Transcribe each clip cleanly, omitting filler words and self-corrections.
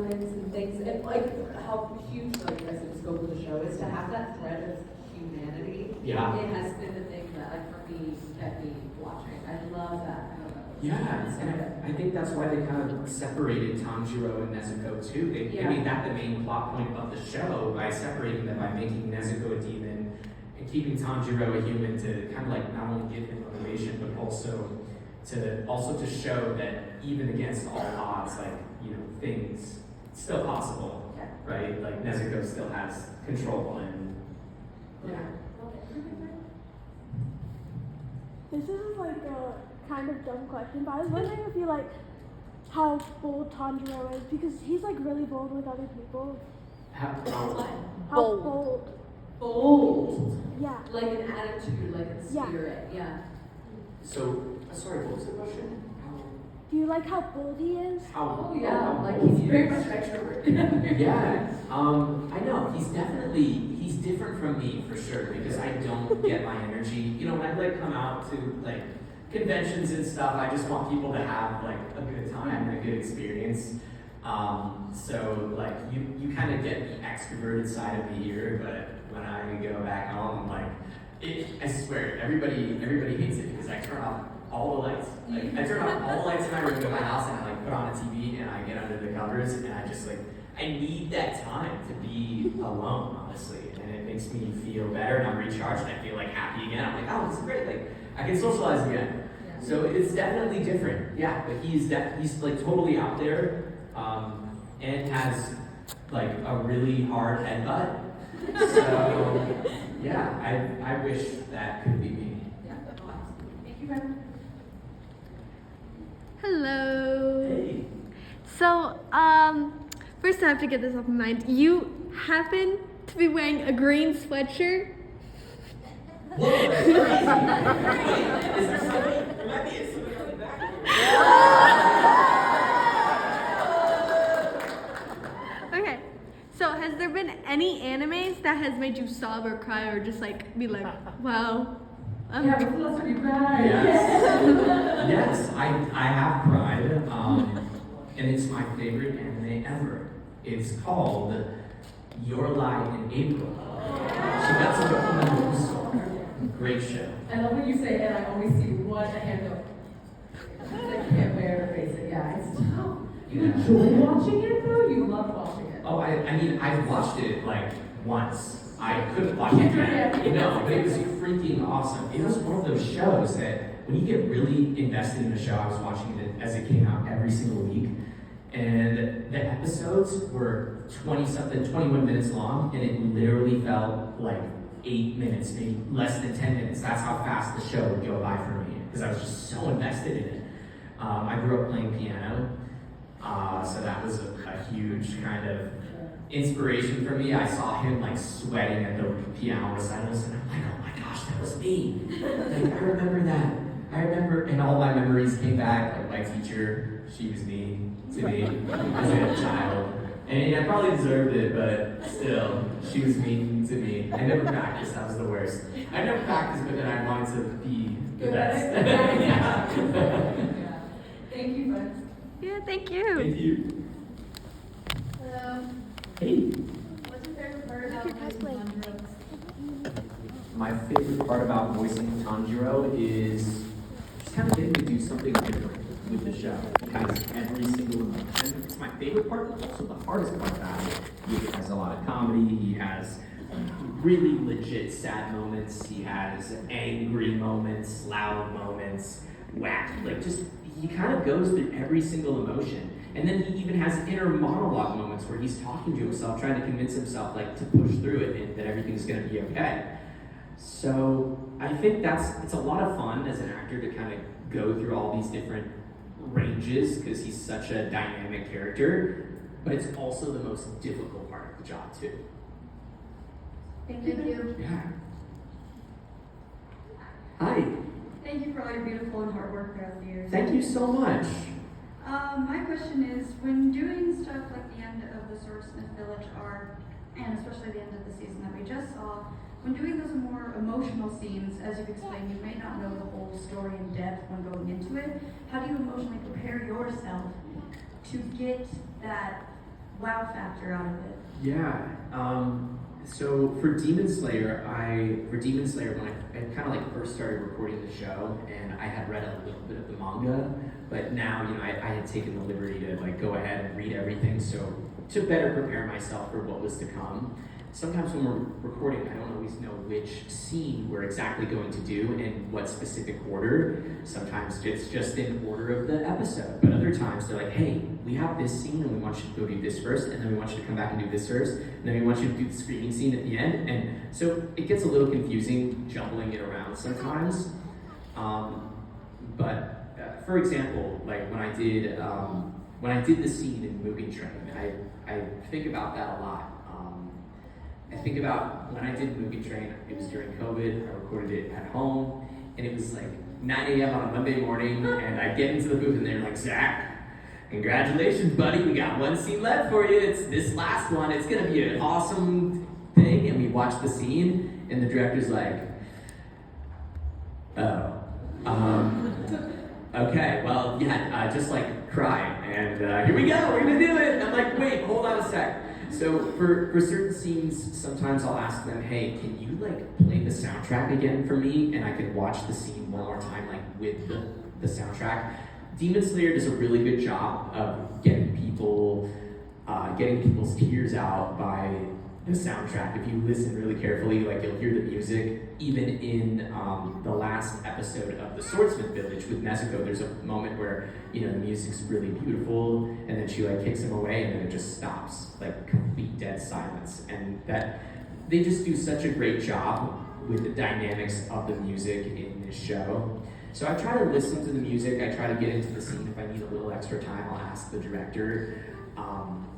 moments and things, and like how huge, like I said, the scope of the show is to have that thread of humanity. Yeah. It has been the thing that, like, for me, kept me watching. I love that. Yeah, and I think that's why they kind of separated Tanjiro and Nezuko too. They made that the main plot point of the show by separating them, by making Nezuko a demon and keeping Tanjiro a human, to kind of like not only give him motivation, but also to show that even against all odds, like, you know, things still possible, right? Like Nezuko still has control, and This is like a kind of dumb question, but I was wondering if you like how bold Tanjiro is, because he's like really bold with other people. how Bold. Bold. Yeah. Like an attitude, like a spirit. Yeah. So, sorry, what was the question? Do you like how bold he is? Oh yeah, like he's very much extrovert. Yeah, I know, he's different from me for sure, because I don't get my energy, you know, when I like come out to like conventions and stuff, I just want people to have like a good time and a good experience. So like you kind of get the extroverted side of me here, but when I go back home, like I swear everybody hates it because I turn off all the lights. Like I turn off all the lights in my room in my house, and I like put on a TV and I get under the covers, and I just like I need that time to be alone, honestly, and it makes me feel better, and I'm recharged, and I feel like happy again. I'm like, oh, this is great, like I can socialize again. Yeah. So it's definitely different, yeah. But he's like totally out there, and has like a really hard headbutt. So yeah, I wish that could be me. Yeah. Thank you, Brenda. Hello. Hey. So, first I have to get this off my mind. You happen to be wearing a green sweatshirt? Whoa, that's crazy. Is there something? There might be something on the back. Okay. So, has there been any animes that has made you sob or cry or just like be like, wow? Yeah, what's the last time you cried? Yes, I have cried, and it's my favorite anime ever. It's called Your Lie in April. Shigatsu no Hime no Uso. Great show. I love when you say it, I always see one hand go. It's like you can't bear to face it. Yeah, it's tough. You enjoy watching it though? You love watching it. Oh, I mean, I've watched it like once. I couldn't watch it again. You know, but it was freaking awesome. It was one of those shows that when you get really invested in the show, I was watching it as it came out every single week. And the episodes were 21 minutes long, and it literally felt like 8 minutes, maybe less than 10 minutes. That's how fast the show would go by for me, because I was just so invested in it. I grew up playing piano, so that was a huge kind of inspiration for me. I saw him like sweating at the piano recitals, and I'm like, oh my gosh, that was me. Like, I remember that. I remember, and all my memories came back. Like my teacher, she was mean to me as a child. And I probably deserved it, but still, she was mean to me. I never practiced, that was the worst. I never practiced, but then I wanted to be the best. Yeah. Thank you, friends. Yeah, thank you. Thank you. Hello. Hey. What's your favorite part about voicing Tanjiro? My favorite part about voicing Tanjiro is just kind of getting to do something different with the show. He has every single emotion. It's my favorite part, but also the hardest part about it. He has a lot of comedy. He has really legit sad moments. He has angry moments, loud moments, wacky, like just, he kind of goes through every single emotion. And then he even has inner monologue moments where he's talking to himself, trying to convince himself like to push through it and that everything's gonna be okay. So I think it's a lot of fun as an actor to kind of go through all these different ranges because he's such a dynamic character, but it's also the most difficult part of the job too. Thank you. Yeah. Hi. Thank you for all your beautiful and hard work throughout the years. Thank you so much. My question is, when doing stuff like the end of the Swordsmith Village arc, and especially the end of the season that we just saw, when doing those more emotional scenes, as you've explained, you may not know the whole story in depth when going into it. How do you emotionally prepare yourself to get that wow factor out of it? Yeah. So for Demon Slayer, when I kind of like first started recording the show, and I had read a little bit of the manga, but now I had taken the liberty to like go ahead and read everything, so to better prepare myself for what was to come. Sometimes when we're recording, I don't always know which scene we're exactly going to do in what specific order. Sometimes it's just in order of the episode, but other times they're like, hey, we have this scene and we want you to go do this first, and then we want you to come back and do this first, and then we want you to do the screaming scene at the end. And so it gets a little confusing jumbling it around sometimes. For example, like when I did the scene in Moving Train, I think about that a lot. I think about when I did Movie Train, it was during COVID, I recorded it at home, and it was like 9 a.m. on a Monday morning, and I get into the booth and they're like, Zach, congratulations, buddy, we got one scene left for you, it's this last one, it's gonna be an awesome thing, and we watch the scene, and the director's like, okay, well, yeah, just like cry, and here we go, we're gonna do it, and I'm like, wait, hold on a sec. So for certain scenes, sometimes I'll ask them, hey, can you like play the soundtrack again for me? And I can watch the scene one more time, like with the soundtrack. Demon Slayer does a really good job of getting people's tears out by the soundtrack. If you listen really carefully, like you'll hear the music. Even in the last episode of the Swordsmith Village with Nezuko, there's a moment where the music's really beautiful, and then she like kicks him away, and then it just stops, like complete dead silence. And that they just do such a great job with the dynamics of the music in this show. So I try to listen to the music. I try to get into the scene. If I need a little extra time, I'll ask the director.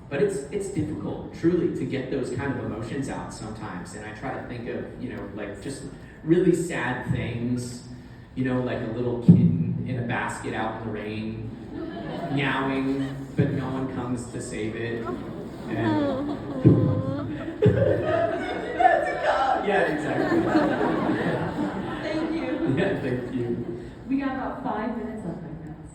But it's difficult, truly, to get those kind of emotions out sometimes. And I try to think of, like just really sad things, like a little kitten in a basket out in the rain, meowing, but no one comes to save it. And yeah, exactly. Thank you. Yeah, thank you. We got about 5 minutes left, my friends.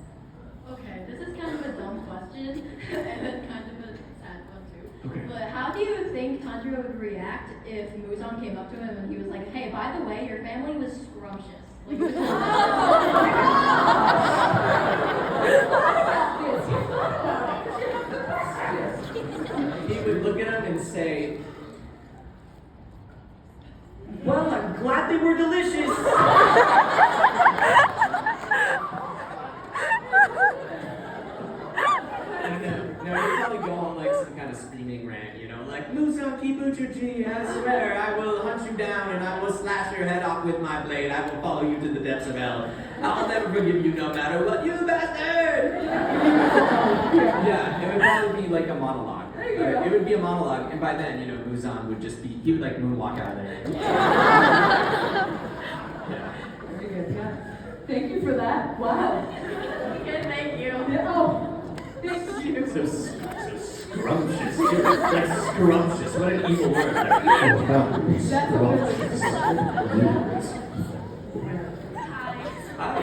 Okay, this is kind of a dumb question, and then kind of a sad one too. Okay. But how do you think Tanjiro would react if Muzan came up to him and he was like, hey, by the way, your family was scrumptious? Like, He would look at him and say, well, I'm glad they were delicious. No, you'd probably go on like some kind of screaming rant, like, Musan Kibuchuchi, I swear, I will hunt you down and I will slash your head off with my blade. I will follow you to the depths of hell. I'll never forgive you no matter what, you bastard! Yeah, it would probably be like a monologue. It would be a monologue, and by then, Muzan would just be, he would like moonwalk out of there. Yeah. Very good, yeah. Thank you for that. Wow. okay, thank you. Yeah, oh, thank you. So scrumptious. Like scrumptious. What an evil word. That's a Hi. Hi.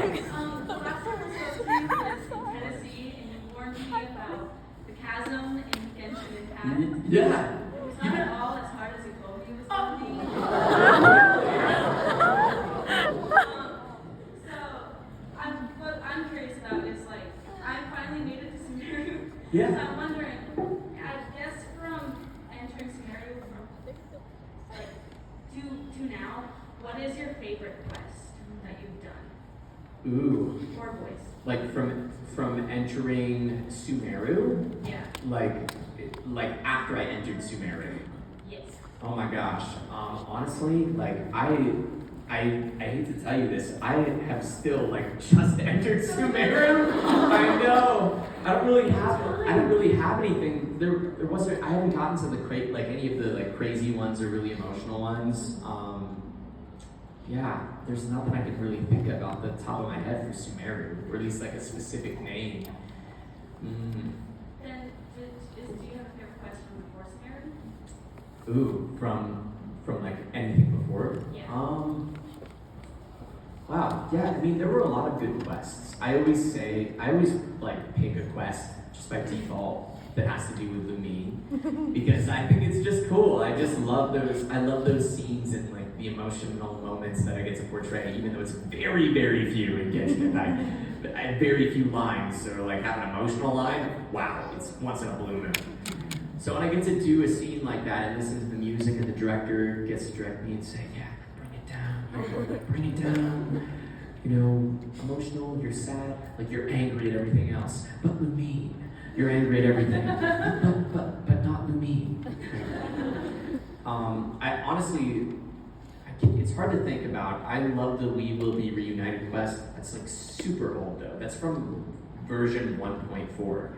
Last time I spoke to you was in Tennessee, and you warned me about the chasm in Genshin Impact. Yeah. It's not at all as hard as you told me it was going to be. What I'm curious about is like, I finally made it to Sumeru. Yeah. So I'm wondering, I guess from entering Sumeru like to now, what is your favorite quest that you've done? Ooh. Or voice? Like from entering Sumeru? Yeah. Like after I entered Sumeru. Yes. Oh my gosh. Honestly, like I hate to tell you this, I have still like just entered Sumeru. I know. I don't really have anything. There wasn't. I haven't gotten to the any of the like crazy ones or really emotional ones. Yeah, there's nothing I can really think of off the top of my head for Sumeru, or at least like a specific name. Then, do you have a favorite quest from before Sumeru? Ooh, from like anything before? Yeah. Wow, yeah, I mean, there were a lot of good quests. I always like pick a quest just by default. that has to do with Lumine because I think it's just cool. I just love those. I love those scenes and like the emotional moments that I get to portray, even though it's very, very few in Genshin. I have very few lines, so like have an emotional line. Wow, it's once in a blue moon. So when I get to do a scene like that and listen to the music and the director gets to direct me and say, yeah, bring it down, bring it down. You know, emotional, you're sad, like you're angry at everything else. But Lumine, you're angry at everything. but not Lumine. I honestly, it's hard to think about. I love the We Will Be Reunited quest. That's like super old though. That's from version 1.4.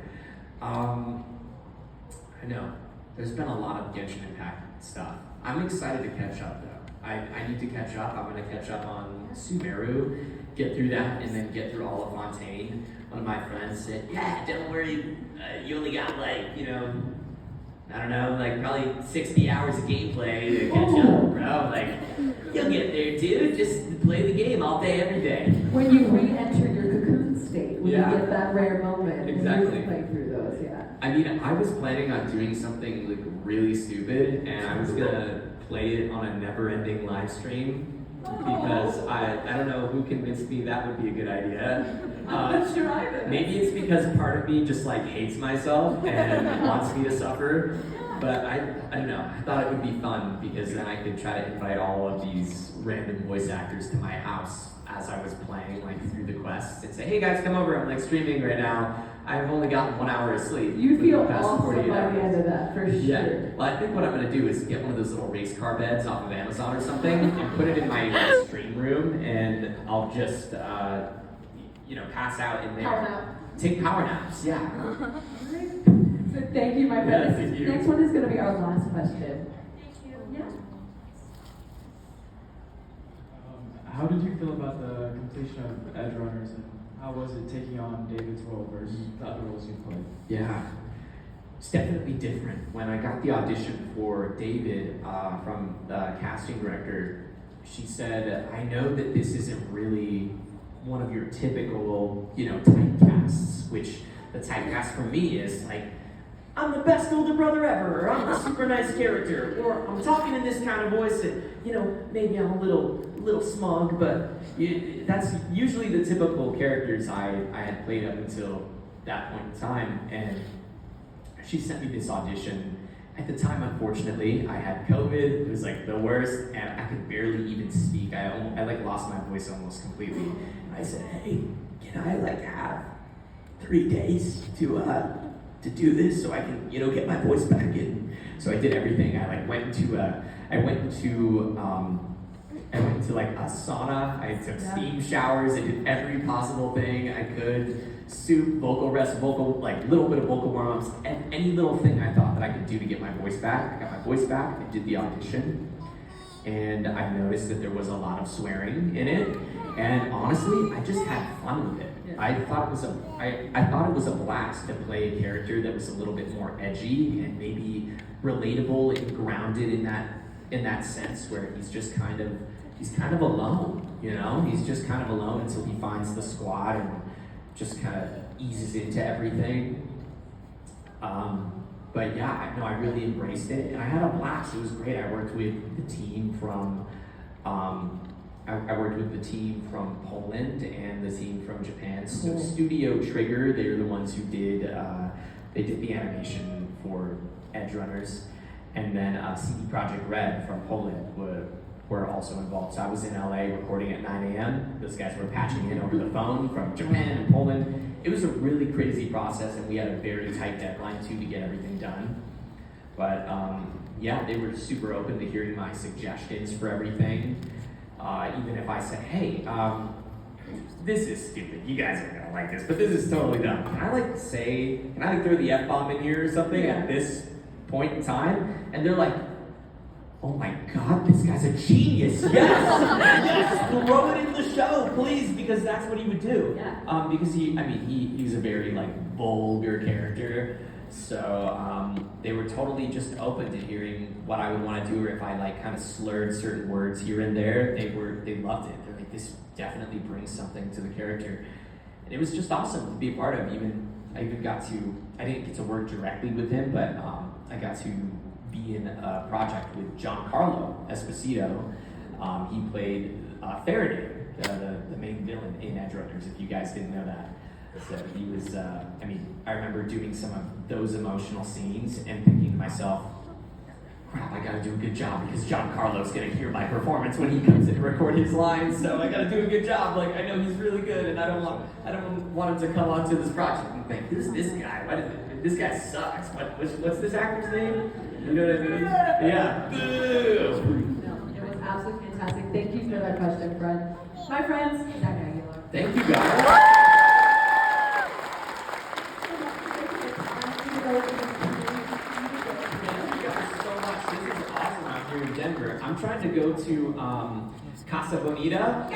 I know, there's been a lot of Genshin Impact stuff. I'm excited to catch up though. I need to catch up. I'm going to catch up on Sumeru, get through that, and then get through all of Fontaine. One of my friends said, yeah, don't worry, you only got like, you know, I don't know, like probably 60 hours of gameplay to catch up, bro. Like, you'll get there, dude. Just play the game all day, every day. When you re-enter your cocoon state, when Yeah. you get that rare moment, Exactly. and you play through those, yeah. I mean, I was planning on doing something like really stupid, and I was gonna play it on a never-ending live stream because I don't know who convinced me that would be a good idea. I'm sure I did. Maybe it's because part of me just like hates myself and wants me to suffer. But I don't know. I thought it would be fun because then I could try to invite all of these random voice actors to my house as I was playing like through the quests and say, hey guys, come over. I'm like streaming right now. I've only gotten 1 hour of sleep. You for feel the past awesome 48 by the hours. end of that, for sure. Yeah. Well, I think what I'm gonna do is get one of those little race car beds off of Amazon or something and put it in my stream room, and I'll just, pass out in there. Power nap. Take power naps. Yeah. So thank you, my friend. Yeah, This thank you. next one is going to be our last question. Thank you. Yeah. How did you feel about the completion of Edge Runners, and how was it taking on David's role versus the other roles you played? Yeah. It's definitely different. When I got the audition for David from the casting director, she said, I know that this isn't really one of your typical, typecasts, which the typecast for me is like, I'm the best older brother ever, or I'm a super nice character, or I'm talking in this kind of voice and, maybe I'm a little smug, but that's usually the typical characters I had played up until that point in time. And she sent me this audition. At the time, unfortunately, I had COVID. It was like the worst, and I could barely even speak. I lost my voice almost completely. And I said, hey, can I have 3 days to do this so I can, get my voice back in? So I did everything. I went into a sauna. I took steam showers. I did every possible thing I could. Soup, vocal rest, little bit of vocal warm-ups, and any little thing I thought that I could do to get my voice back. I got my voice back. I did the audition, and I noticed that there was a lot of swearing in it. And honestly, I just had fun with it. I thought it was a blast to play a character that was a little bit more edgy and maybe relatable and grounded in that sense, where he's kind of alone. He's just kind of alone until he finds the squad and just kind of eases into everything. But yeah, I really embraced it, and I had a blast. It was great. I worked with the team from Poland and the team from Japan. So Studio Trigger, they were the ones who did the animation for Edge Runners, and then CD Projekt Red from Poland were also involved. So I was in LA recording at 9 a.m. Those guys were patching in over the phone from Japan and Poland. It was a really crazy process, and we had a very tight deadline too to get everything done. But they were super open to hearing my suggestions for everything. Even if I said, hey, this is stupid, you guys aren't gonna like this, but this is totally dumb. Can I throw the F-bomb in here or something at this point in time? And they're like, oh my God, this guy's a genius. Yes, yes, throw it in the show, please, because that's what he would do. Yeah. Because he was a very vulgar character. So they were totally just open to hearing what I would want to do, or if I kind of slurred certain words here and there, they loved it. They're like, this definitely brings something to the character. And it was just awesome to be a part of, even I even got to, I didn't get to work directly with him, but I got to be in a project with Giancarlo Esposito. He played Faraday, the main villain in Edge Runners, if you guys didn't know that. So he was, I remember doing some of those emotional scenes and thinking to myself, crap, I gotta do a good job because Giancarlo's gonna hear my performance when he comes in to record his lines, so I gotta do a good job. Like, I know he's really good, and I don't want him to come onto this project and think, who's this guy? This guy sucks. What's this actor's name? You know what I mean? Yeah. No, it was absolutely fantastic. Thank you for that question, friend. My friends, Zach Aguilar. Thank you, guys. In Denver. I'm trying to go to Casa Bonita.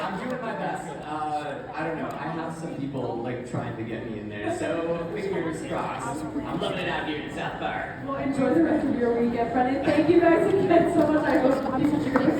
I'm doing my best. I don't know. I have some people like trying to get me in there, so fingers crossed. I'm loving it out here in South Park. Well, enjoy the rest of your weekend, friend. And thank you guys again so much. I hope you such a great